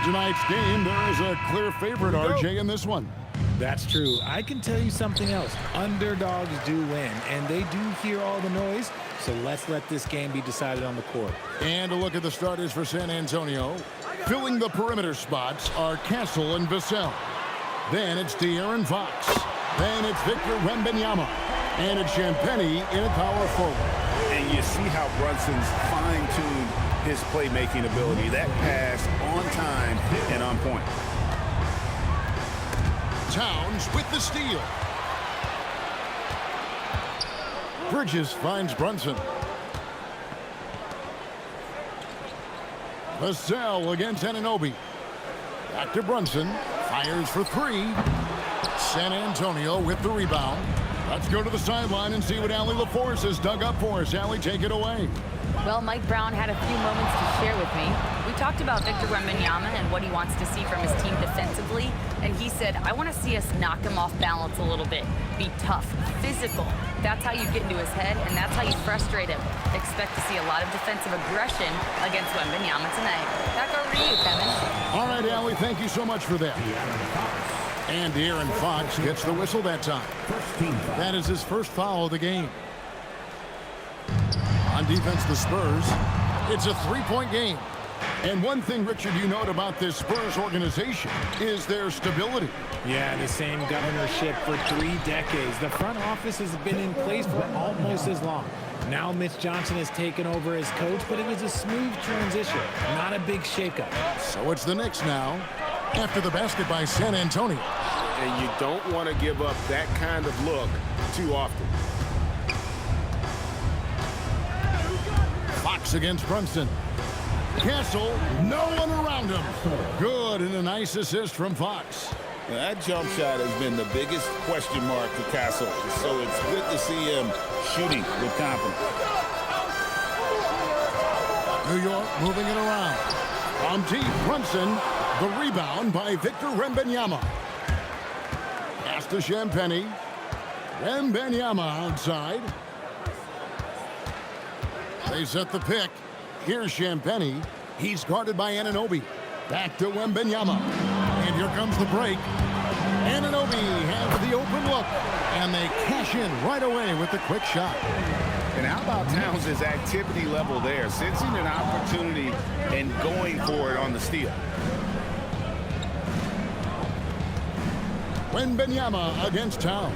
tonight's game, there is a clear favorite, RJ, in this one. That's true. I can tell you something else. Underdogs do win, and they do hear all the noise, so let's let this game be decided on the court. And a look at the starters for San Antonio. Filling the perimeter spots are Castle and Vassell. Then it's De'Aaron Fox. Then it's Victor Wembanyama. And it's Champagnie in a power forward. And you see how Brunson's fine-tuned his playmaking ability. That pass on time and on point. Towns with the steal. Bridges finds Brunson. Vassell against Anunoby. Back to Brunson. Fires for three. San Antonio with the rebound. Let's go to the sideline and see what Allie LaForce has dug up for us. Allie, take it away. Well, Mike Brown had a few moments to share with me. We talked about Victor Wembanyama and what he wants to see from his team defensively, and he said, I want to see us knock him off balance a little bit, be tough, physical. That's how you get into his head, and that's how you frustrate him. Expect to see a lot of defensive aggression against Wembanyama tonight. Back over to you, Kevin. All right, Allie, thank you so much for that. And De'Aaron Fox gets the whistle that time. That is his first foul of the game. On defense, the Spurs, it's a three-point game. And one thing, Richard, you note about this Spurs organization is their stability. Yeah, the same governorship for 3 decades. The front office has been in place for almost as long. Now Mitch Johnson has taken over as coach, but it was a smooth transition, not a big shakeup. So it's the Knicks now, after the basket by San Antonio. And you don't want to give up that kind of look too often. Fox against Brunson. Castle, no one around him. Good, and a nice assist from Fox. Now, that jump shot has been the biggest question mark for Castle, so it's good to see him shooting with confidence. New York moving it around. On deep, Brunson, the rebound by Victor Wembanyama. Pass to Champagnie. Wembanyama outside. They set the pick. Here's Champagnie. He's guarded by Anunoby. Back to Wembanyama. And here comes the break. Anunoby has the open look. And they cash in right away with the quick shot. And how about Towns' activity level there? Sensing an opportunity and going for it on the steal. Wembanyama against Towns.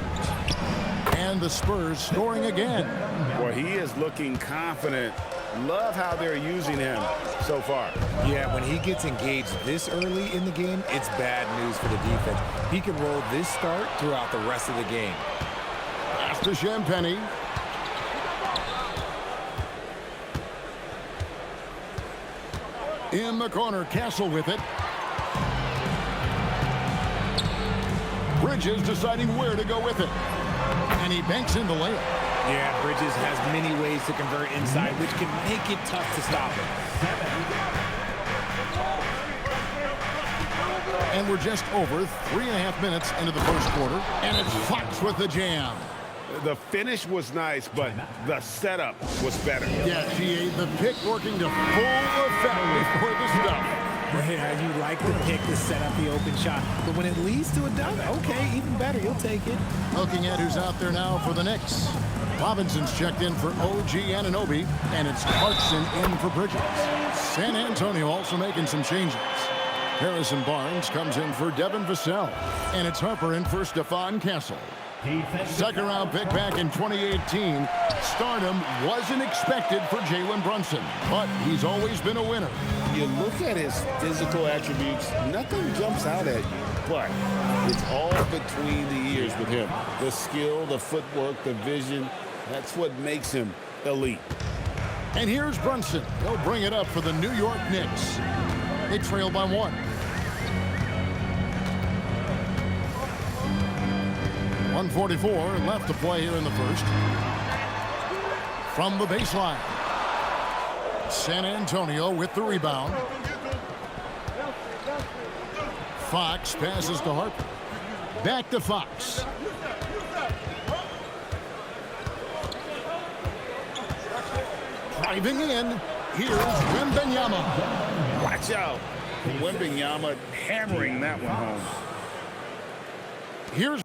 And the Spurs scoring again. Well, he is looking confident. Love how they're using him so far. Yeah, when he gets engaged this early in the game, it's bad news for the defense. He can roll this start throughout the rest of the game. Pass to Champagnie. In the corner, Castle with it. Bridges deciding where to go with it. And he banks in the layup. Yeah, Bridges has many ways to convert inside, which can make it tough to stop him. And we're just over 3.5 minutes into the first quarter. And it's Fox with the jam. The finish was nice, but the setup was better. Yeah, GA, the pick working to full effect before the stuff. Yeah, you like the pick to set up the open shot. But when it leads to a dunk, okay, even better. You'll take it. Looking at who's out there now for the Knicks. Robinson's checked in for OG Anunoby, and it's Clarkson in for Bridges. San Antonio also making some changes. Harrison Barnes comes in for Devin Vassell, and it's Harper in for Stephon Castle. Second round pick back in 2018. Stardom wasn't expected for Jalen Brunson, but he's always been a winner. You look at his physical attributes, nothing jumps out at you, but it's all between the ears with him. The skill, the footwork, the vision, that's what makes him elite. And here's Brunson. He'll bring it up for the New York Knicks. They trail by 1. 1:44 left to play here in the first. From the baseline. San Antonio with the rebound. Fox passes to Harper. Back to Fox. Driving in. Here's Wembanyama. Watch out. Wembanyama hammering that one home. Here's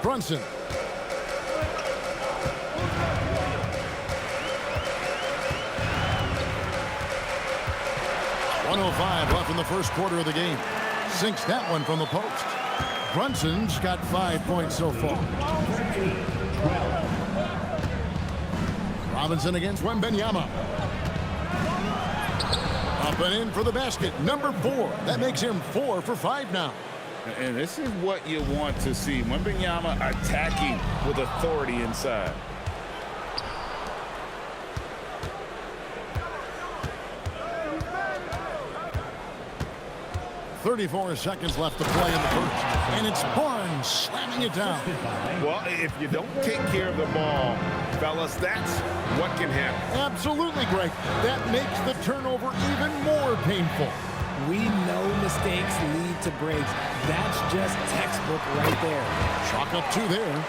Brunson. 1:05 left in the first quarter of the game. Sinks that one from the post. Brunson's got 5 points so far. Robinson against Wembanyama. Up and in for the basket. Number 4. That makes him 4 for 5 now. And this is what you want to see. Wembanyama attacking with authority inside. .34 seconds left to play in the first. And it's Barnes slamming it down. Well, if you don't take care of the ball, fellas, that's what can happen. Absolutely, Greg. That makes the turnover even more painful. We know mistakes lead to breaks. That's just textbook right there. Chalk up 2 there.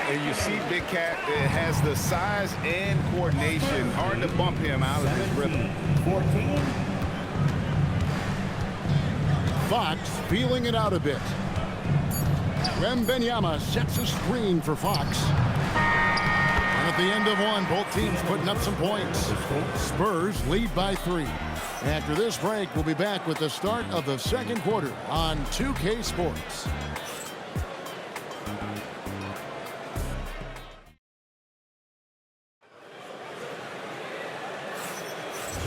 And you see Big Cat has the size and coordination. Hard to bump him out of his rhythm. 14. Fox feeling it out a bit. Wembanyama sets a screen for Fox. And at the end of one, both teams putting up some points. Spurs lead by 3. After this break, we'll be back with the start of the second quarter on 2K Sports.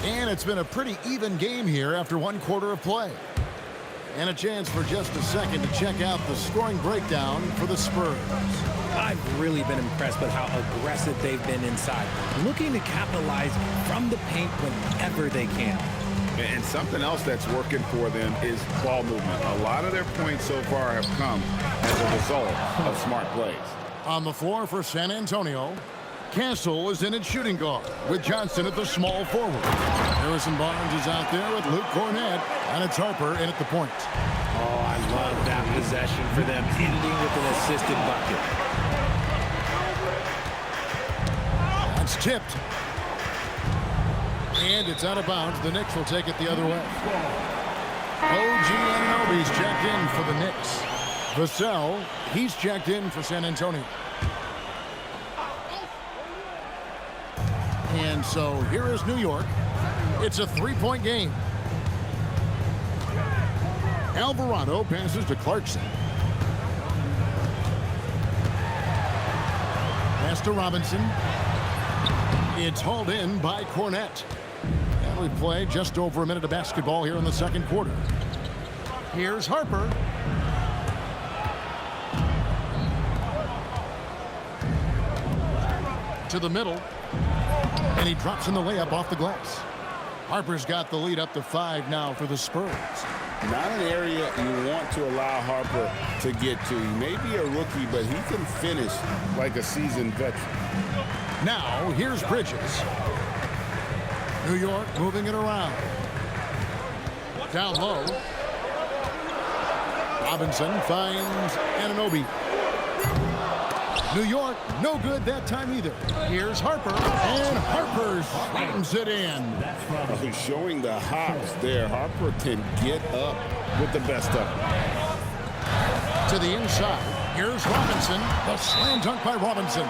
And it's been a pretty even game here after 1 quarter of play. And a chance for just a second to check out the scoring breakdown for the Spurs. I've really been impressed with how aggressive they've been inside, looking to capitalize from the paint whenever they can. And something else that's working for them is ball movement. A lot of their points so far have come as a result of smart plays. On the floor for San Antonio, Castle is in at shooting guard with Johnson at the small forward. Harrison Barnes is out there with Luke Cornett, and it's Harper in at the point. Oh, I love that possession for them, ending with an assisted bucket. That's tipped. And it's out of bounds. The Knicks will take it the other way. OG Anunoby's checked in for the Knicks. Vassell, he's checked in for San Antonio. And so here is New York. It's a 3-point game. Alvarado passes to Clarkson. Pass to Robinson. It's hauled in by Cornett. And we play just over a minute of basketball here in the second quarter. Here's Harper. To the middle. And he drops in the layup off the glass. Harper's got the lead up to 5 now for the Spurs. Not an area you want to allow Harper to get to. He may be a rookie, but he can finish like a seasoned veteran. Now, here's Bridges. New York moving it around. Down low. Robinson finds Anunoby. New York, no good that time either. Here's Harper, and Harper slams it in. He's showing the hops there. Harper can get up with the best of them. To the inside, here's Robinson. The slam dunk by Robinson.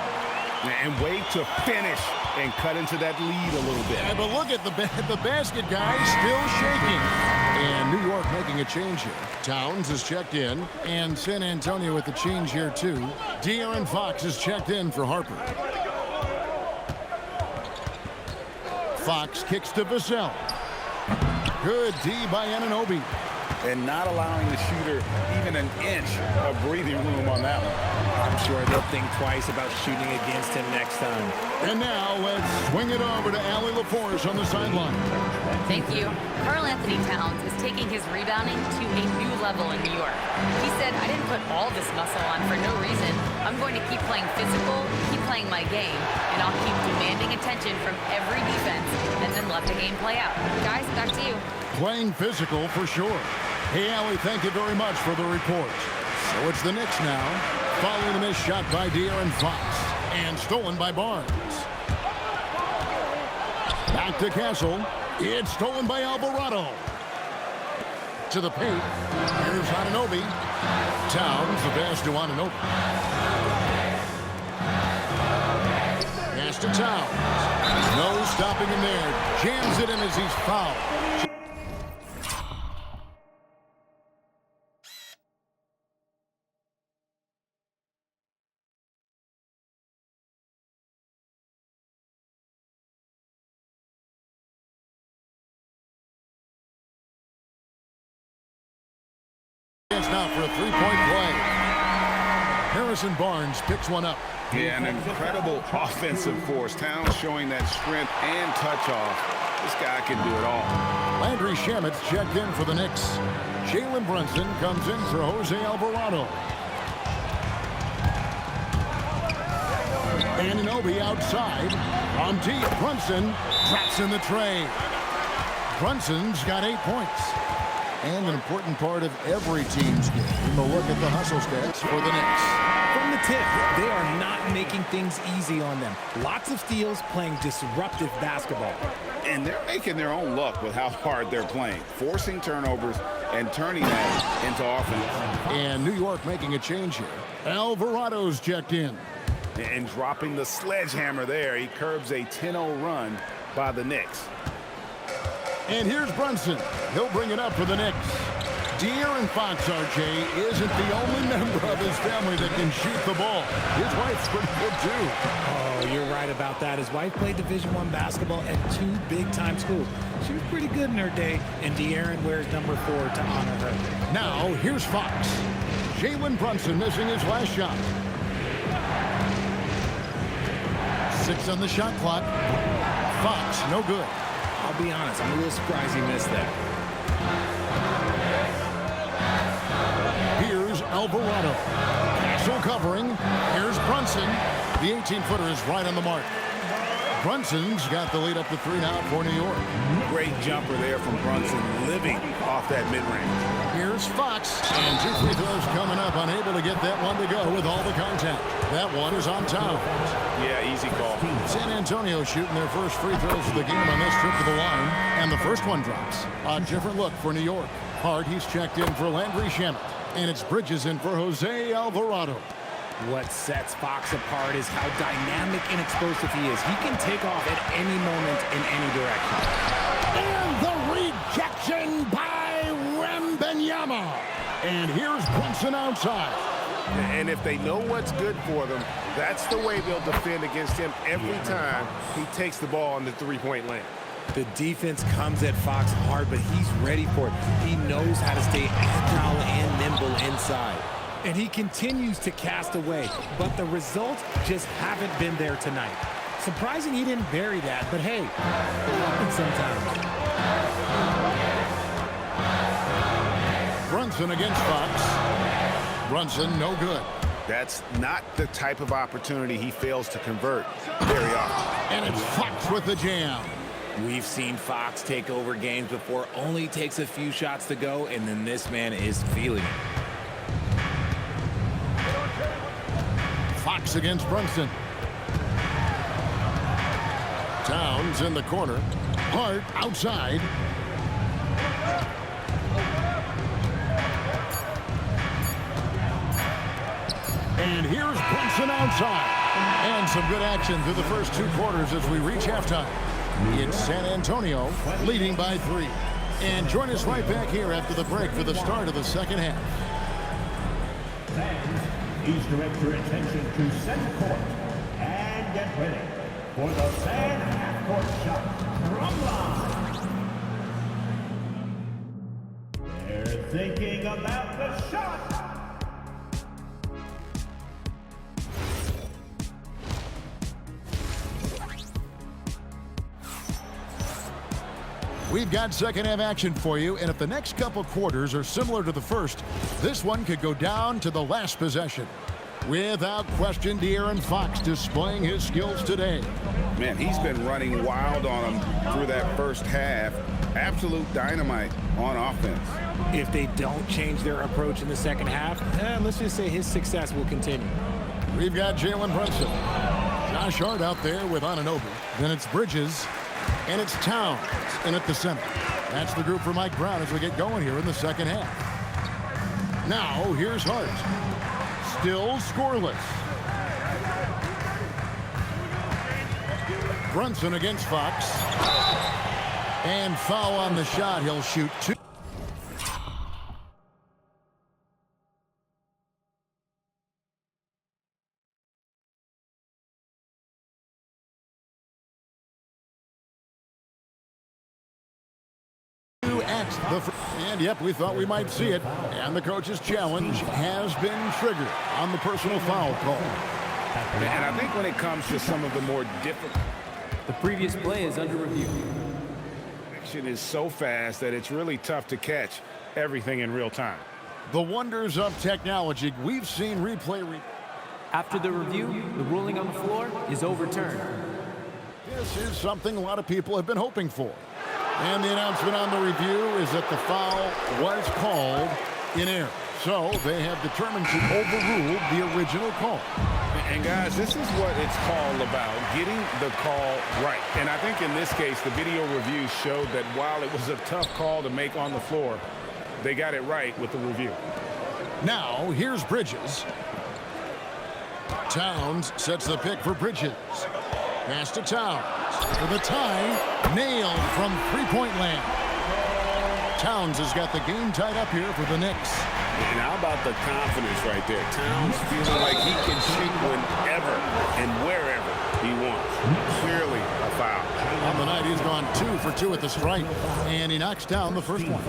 And way to finish and cut into that lead a little bit. Yeah, but look at the basket guy still shaking. And New York making a change here. Towns is checked in, and San Antonio with the change here too. De'Aaron Fox is checked in for Harper. Fox kicks to Vassell. Good D by Anunoby. and not allowing the shooter even an inch of breathing room on that one. I'm sure they'll think twice about shooting against him next time. And now let's swing it over to Allie LaForce on the sideline. Thank you. Karl Anthony Towns is taking his rebounding to a new level in New York. He said, I didn't put all this muscle on for no reason. I'm going to keep playing physical, keep playing my game, and I'll keep demanding attention from every defense and then let the game play out. Guys, back to you. Playing physical for sure. Hey, Allie, thank you very much for the report. So it's the Knicks now, following the missed shot by De'Aaron Fox, and stolen by Barnes. Back to Castle. It's stolen by Alvarado. To the paint. Here's Anunoby. Towns, the pass to Anunoby. Pass to Towns. No stopping him there. Jams it in as he's fouled. Now for a three-point play. Harrison Barnes picks one up. Yeah, an incredible offensive force. Towns showing that strength and touch off. This guy can do it all. Landry Shamet's checked in for the Knicks. Jalen Brunson comes in for Jose Alvarado. Anunoby outside. On deep, Brunson traps in the trade. Brunson's got 8 points. And an important part of every team's game. We'll look at the hustle stats for the Knicks. From the tip, they are not making things easy on them. Lots of steals, playing disruptive basketball. And they're making their own luck with how hard they're playing, forcing turnovers and turning that into offense. And New York making a change here. Alvarado's checked in. And dropping the sledgehammer there, he curbs a 10-0 run by the Knicks. And here's Brunson. He'll bring it up for the Knicks. De'Aaron Fox, RJ, isn't the only member of his family that can shoot the ball. His wife's pretty good, too. Oh, you're right about that. His wife played Division I basketball at 2 big-time schools. She was pretty good in her day, and De'Aaron wears number 4 to honor her. Now, here's Fox. Jalen Brunson missing his last shot. 6 on the shot clock. Fox, no good. I'll be honest, I'm a little surprised he missed that. Here's Alvarado. Castle covering. Here's Brunson. The 18-footer is right on the mark. Brunson's got the lead up to 3 now for New York. Great jumper there from Brunson, living off that mid-range. Here's Fox. And 2 free throws coming up. Unable to get that one to go with all the contact. That one is on Towns. Yeah, easy call. San Antonio shooting their first free throws of the game on this trip to the line. And the first one drops. A different look for New York. Hard, he's checked in for Landry Shamet. And it's Bridges in for Jose Alvarado. What sets Fox apart is how dynamic and explosive he is. He can take off at any moment in any direction. And the rejection by Wembanyama. And here's Brunson outside. And if they know what's good for them, that's the way they'll defend against him every time he takes the ball in the three-point lane. The defense comes at Fox hard, but he's ready for it. He knows how to stay agile and nimble inside. And he continues to cast away, but the results just haven't been there tonight. Surprising he didn't bury that, but hey, it happens sometimes. Brunson against Fox. Brunson, no good. That's not the type of opportunity he fails to convert very often. And it's Fox with the jam. We've seen Fox take over games before, only takes a few shots to go, and then this man is feeling it. Fox against Brunson. Towns in the corner. Hart outside. And here's Brunson outside. And some good action through the first 2 quarters as we reach halftime. It's San Antonio leading by 3. And join us right back here after the break for the start of the second half. Please direct your attention to center court and get ready for the fan half-court shot from line. There's thinking about the shot. We've got second half action for you, and if the next couple quarters are similar to the first, this one could go down to the last possession. Without question, De'Aaron Fox displaying his skills today. Man, he's been running wild on him through that first half. Absolute dynamite on offense. If they don't change their approach in the second half, let's just say his success will continue. We've got Jalen Brunson. Josh Hart out there with Anunoby. Then it's Bridges, and it's Towns in at the center. That's the group for Mike Brown as we get going here in the second half. Now, here's Hart. Still scoreless. Brunson against Fox. And foul on the shot. He'll shoot two. And yep, we thought we might see it. And the coach's challenge has been triggered on the personal foul call. And I think when it comes to some of the more difficult, the previous play is under review. Action is so fast that it's really tough to catch everything in real time. The wonders of technology. We've seen replay. After the review, the ruling on the floor is overturned. This is something a lot of people have been hoping for. And the announcement on the review is that the foul was called in error. So they have determined to overrule the original call. And guys, this is what it's called about, getting the call right. And I think in this case, the video review showed that while it was a tough call to make on the floor, they got it right with the review. Now, here's Bridges. Towns sets the pick for Bridges. Pass to Towns. For the tie, nailed from three-point land. Towns has got the game tied up here for the Knicks. And how about the confidence right there? Towns feeling like he can shoot whenever and wherever he wants. Clearly a foul. On the night, he's gone 2 for 2 at the stripe, and he knocks down the first one.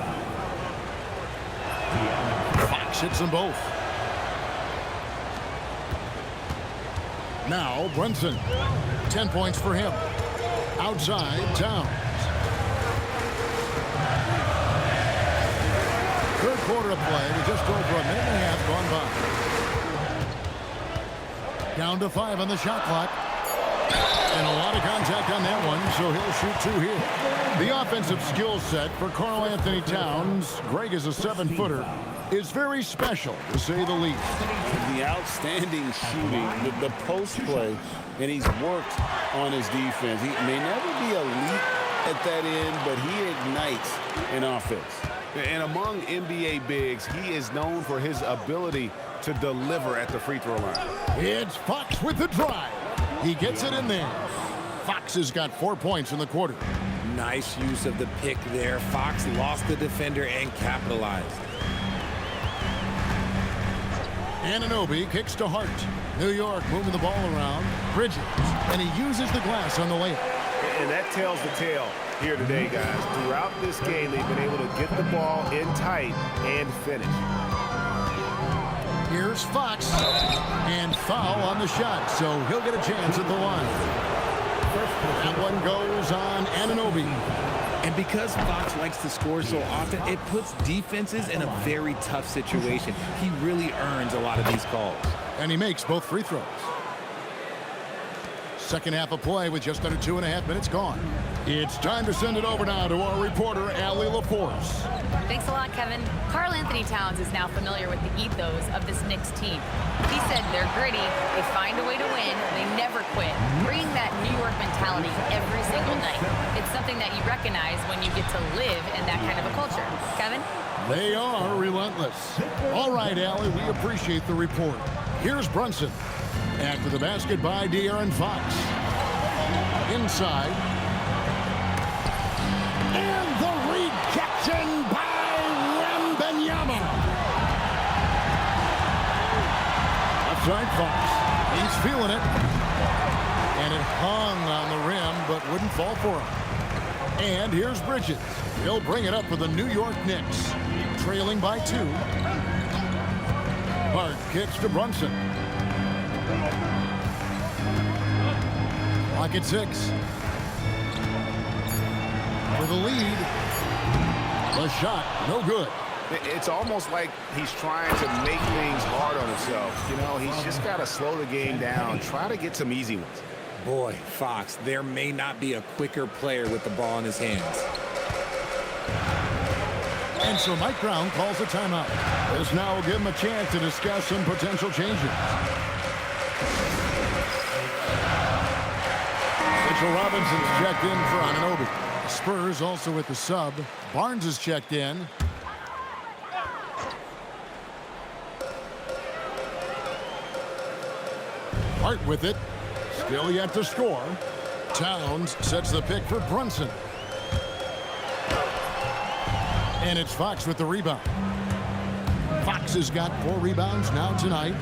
Fox hits them both. Now, Brunson. 10 points for him. Outside, Towns. Third quarter of play with just over a minute and a half gone by. Down to 5 on the shot clock. And a lot of contact on that one, so he'll shoot 2 here. The offensive skill set for Karl Anthony Towns, Greg is a 7-footer, is very special, to say the least. The outstanding shooting, the post play, and he's worked on his defense. He may never be elite at that end, but he ignites an offense. And among NBA bigs, he is known for his ability to deliver at the free throw line. It's Fox with the drive. He gets it in there. Fox has got 4 points in the quarter. Nice use of the pick there. Fox lost the defender and capitalized. Anunoby kicks to Hart. New York moving the ball around. Bridges. And he uses the glass on the layup. And that tells the tale here today, guys. Throughout this game, they've been able to get the ball in tight and finish. Here's Fox. And foul on the shot, so he'll get a chance at the line. That one goes on Anunoby. And because Fox likes to score so often, it puts defenses in a very tough situation. He really earns a lot of these calls. And he makes both free throws. Second half of play with just under 2.5 minutes gone. It's time to send it over now to our reporter, Allie LaForce. Thanks a lot, Kevin. Karl Anthony Towns is now familiar with the ethos of this Knicks team. He said they're gritty, they find a way to win, they never quit, bringing that New York mentality every single night. It's something that you recognize when you get to live in that kind of a culture. Kevin? They are relentless. All right, Allie, we appreciate the report. Here's Brunson. After the basket by De'Aaron Fox. Inside. And the rejection by Wembanyama. Outside Fox. He's feeling it. And it hung on the rim, but wouldn't fall for him. And here's Bridges. He'll bring it up for the New York Knicks. Trailing by 2. Hart kicks to Brunson. Clock at 6. For the lead. The shot, no good. It's almost like he's trying to make things hard on himself. You know, he's just got to slow the game down, try to get some easy ones. Boy, Fox, there may not be a quicker player with the ball in his hands. And so Mike Brown calls a timeout. This now will give him a chance to discuss some potential changes. Mitchell Robinson's checked in for Anunoby. Spurs also with the sub. Barnes is checked in. Hart with it. Still yet to score. Towns sets the pick for Brunson. And it's Fox with the rebound. Fox has got 4 rebounds now tonight.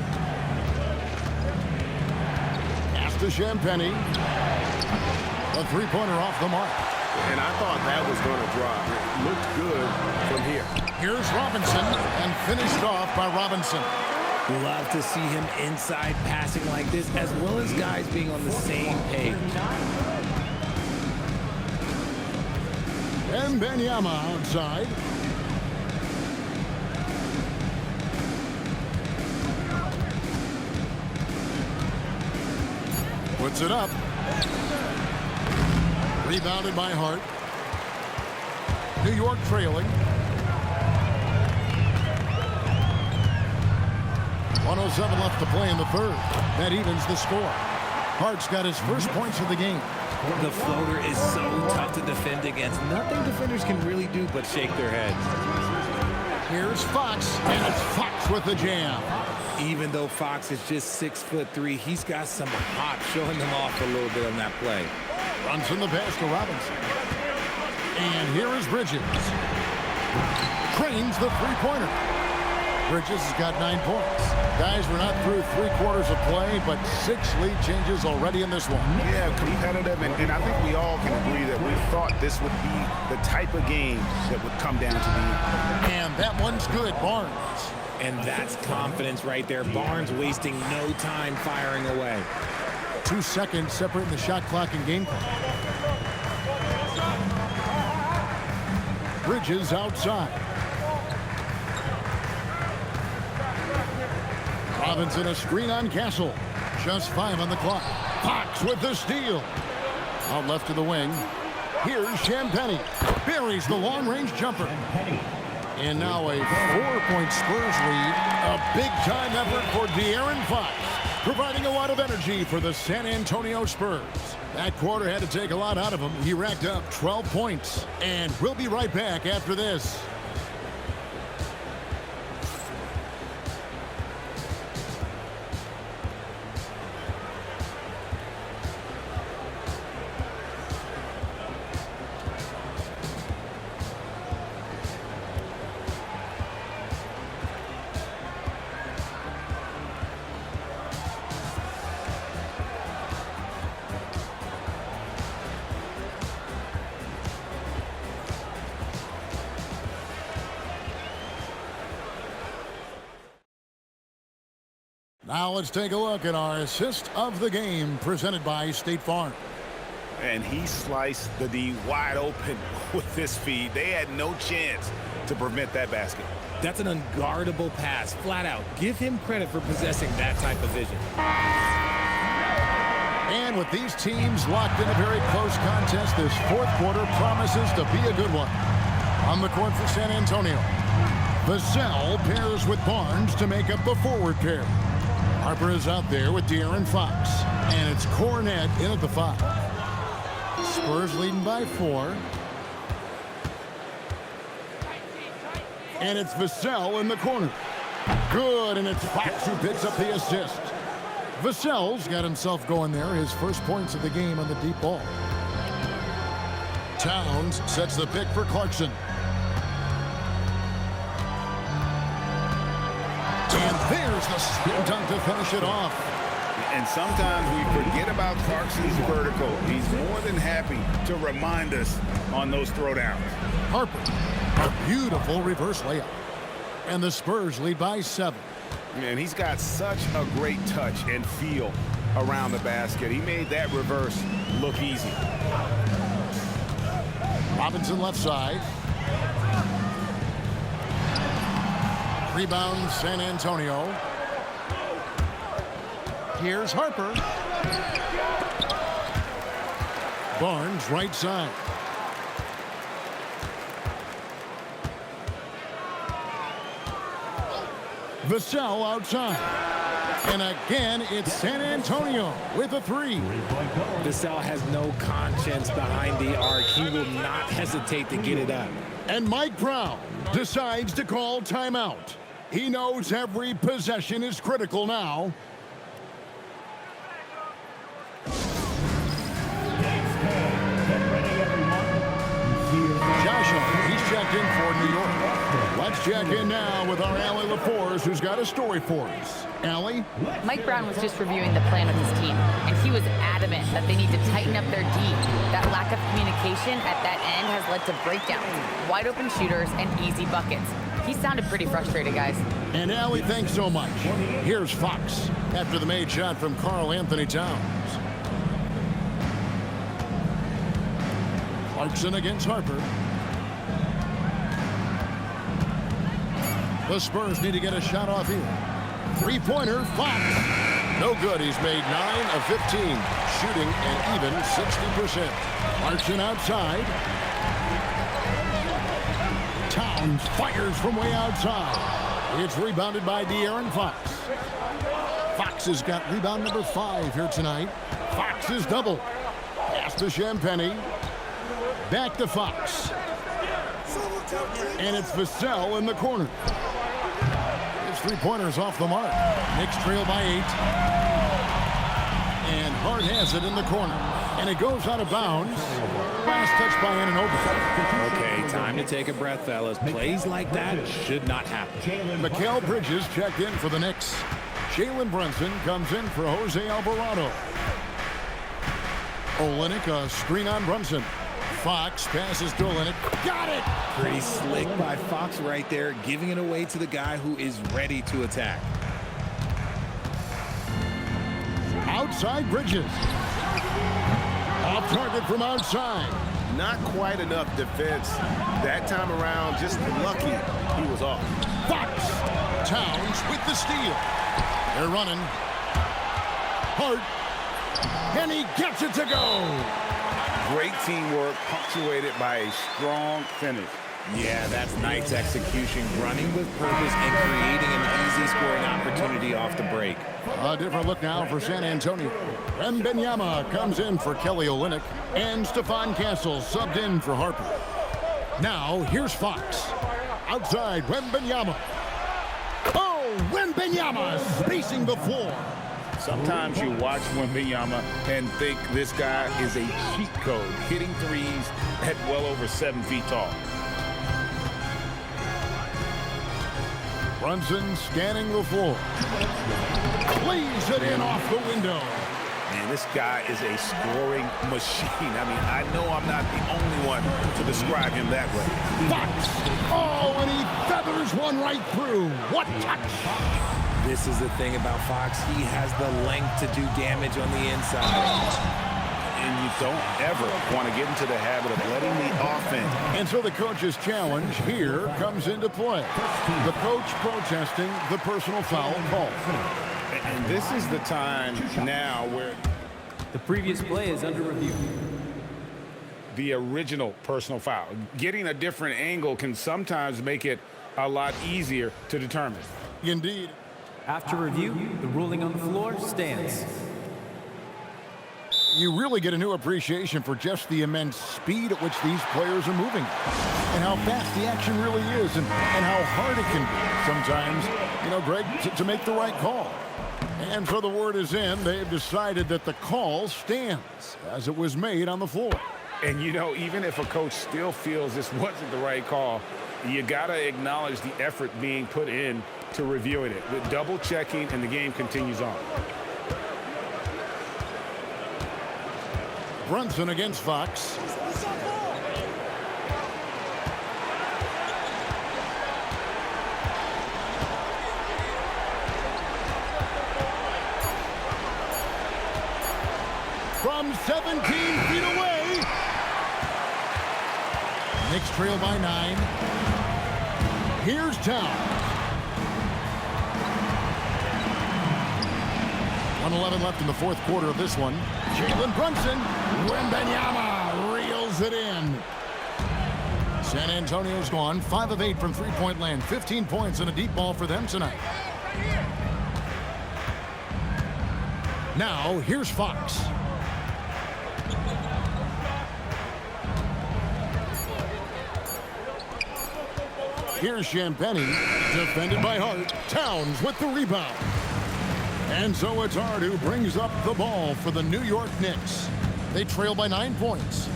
Pass to Champagnie. A three-pointer off the mark. And I thought that was going to drop. It looked good from here. Here's Robinson, and finished off by Robinson. Love to see him inside passing like this, as well as guys being on the same page. And Wembanyama outside. Puts it up. Rebounded by Hart. New York trailing. 1:07 left to play in the third. That evens the score. Hart's got his first points of the game. The floater is so tough to defend against. Nothing defenders can really do but shake their heads. Here's Fox, and it's Fox with the jam. Even though Fox is just 6'3", he's got some hop, showing them off a little bit on that play. Runs from the pass to Robinson. And here is Bridges. Trains the three-pointer. Bridges has got 9 points. Guys, we're not through 3 quarters of play, but 6 lead changes already in this one. Yeah, competitive, and I think we all can agree that we thought this would be the type of game that would come down to the end. And that one's good, Barnes. And that's confidence right there. Barnes wasting no time firing away. 2 seconds separating the shot clock and game clock. Bridges outside. Robinson a screen on Castle. Just 5 on the clock. Fox with the steal. Out left to the wing. Here's Champagnie. Buries the long-range jumper. And now a 4-point Spurs lead. A big-time effort for De'Aaron Fox, providing a lot of energy for the San Antonio Spurs. That quarter had to take a lot out of him. He racked up 12 points. And we'll be right back after this. Now let's take a look at our assist of the game presented by State Farm. And he sliced the D wide open with this feed. They had no chance to prevent that basket. That's an unguardable pass, flat out. Give him credit for possessing that type of vision. And with these teams locked in a very close contest, this fourth quarter promises to be a good one. On the court for San Antonio, Vassell pairs with Barnes to make up the forward pair. Harper is out there with De'Aaron Fox. And it's Cornet in at the 5. Spurs leading by 4. And it's Vassell in the corner. Good, and it's Fox who picks up the assist. Vassell's got himself going there, his first points of the game on the deep ball. Towns sets the pick for Clarkson. And there's the spin dunk to finish it off. And sometimes we forget about Clarkson's vertical. He's more than happy to remind us on those throwdowns. Harper, a beautiful reverse layup. And the Spurs lead by 7. And he's got such a great touch and feel around the basket. He made that reverse look easy. Robinson left side. Rebound San Antonio. Here's Harper. Barnes right side. Vassell outside. And again, it's San Antonio with a 3. Vassell has no conscience behind the arc. He will not hesitate to get it up. And Mike Brown decides to call timeout. He knows every possession is critical now. Joshua, he's checked in for New York. Let's check in now with our Allie LaForce, who's got a story for us. Allie? Mike Brown was just reviewing the plan with his team, and he was adamant that they need to tighten up their D. That lack of communication at that end has led to breakdowns, wide open shooters, and easy buckets. He sounded pretty frustrated, guys. And Allie, thanks so much. Here's Fox after the made shot from Karl Anthony Towns. Clarkson against Harper. The Spurs need to get a shot off here. Three-pointer, Fox. No good. He's made 9 of 15, shooting an even 60%. Clarkson outside. Towns fires from way outside. It's rebounded by De'Aaron Fox. Fox has got rebound number 5 here tonight. Fox is double. Pass to Champagnie. Back to Fox. And it's Vassell in the corner. His three-pointers off the mark. Knicks trail by 8. And Hart has it in the corner. And it goes out of bounds. Last touch by Anunoby. Okay, time to take a breath, fellas. Plays like that should not happen. Mikal Bridges checked in for the Knicks. Jalen Brunson comes in for Jose Alvarado. Olynyk, a screen on Brunson. Fox passes to Olynyk. Got it! Pretty slick by Fox right there, giving it away to the guy who is ready to attack. Outside Bridges. Off target from outside. Not quite enough defense that time around. Just lucky he was off. Fox. Towns with the steal. They're running. Hart. And he gets it to go. Great teamwork punctuated by a strong finish. Yeah, that's Knight's execution, running with purpose and creating an easy scoring opportunity off the break. A different look now for San Antonio. Wembanyama comes in for Kelly Olynyk, and Stephon Castle subbed in for Harper. Now, here's Fox. Outside, Wembanyama. Oh, Wembanyama spacing the floor. Sometimes you watch Wembanyama and think this guy is a cheat code, hitting threes at well over 7 feet tall. Brunson scanning the floor. Plays it in off the window. Man, this guy is a scoring machine. I mean, I know I'm not the only one to describe him that way. Fox. Oh, and he feathers one right through. What touch. This is the thing about Fox. He has the length to do damage on the inside. And you don't ever want to get into the habit of letting the offense. And so the coach's challenge here comes into play. The coach protesting the personal foul call. And this is the time now where The previous play is under review. the original personal foul. Getting a different angle can sometimes make it a lot easier to determine. Indeed. After review, the ruling on the floor stands. You really get a new appreciation for just the immense speed at which these players are moving and how fast the action really is and how hard it can be sometimes, you know, Greg, to make the right call. And so the word is in. They've decided that the call stands as it was made on the floor. And, you know, even if a coach still feels this wasn't the right call, you got to acknowledge the effort being put in to reviewing it. With double checking, and the game continues on. Brunson against Fox. From 17 feet away. Knicks trail by 9. Here's Towns. 1:11 left in the fourth quarter of this one. Jalen Brunson. Wembanyama reels it in. San Antonio's gone 5 of 8 from three-point land. 15 points and a deep ball for them tonight. Now, here's Fox. Here's Champagnie, defended by Hart. Towns with the rebound. And so it's Hart who brings up the ball for the New York Knicks. They trail by 9 points.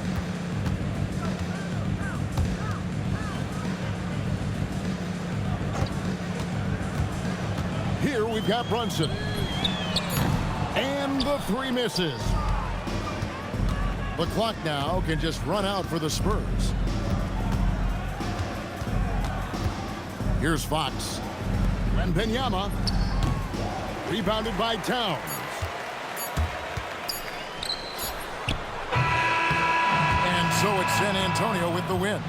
Here we've got Brunson. And the 3 misses. The clock now can just run out for the Spurs. Here's Fox. Wembanyama. Rebounded by Towns. And so it's San Antonio with the win.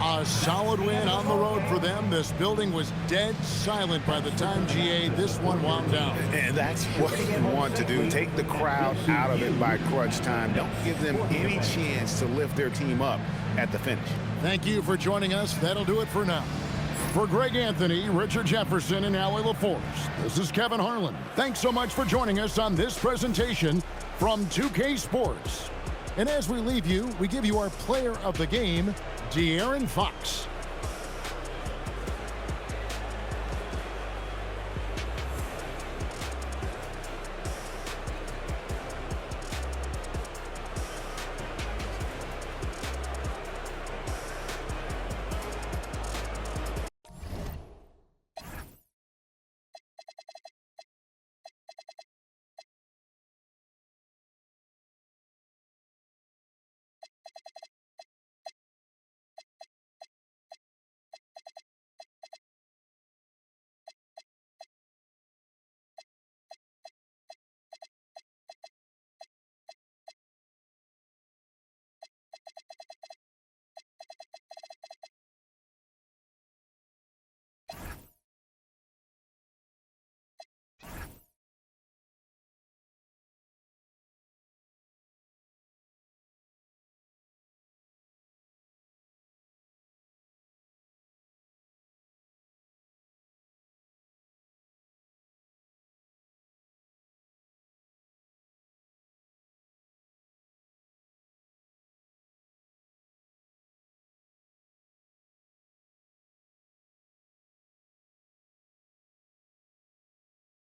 A solid win on the road for them. This building was dead silent by the time, GA, this one wound down. And that's what you want to do. Take the crowd out of it by crunch time. Don't give them any chance to lift their team up at the finish. Thank you for joining us. That'll do it for now. For Greg Anthony, Richard Jefferson, and Allie LaForce, this is Kevin Harlan. Thanks so much for joining us on this presentation from 2K Sports. And as we leave you, we give you our player of the game, De'Aaron Fox.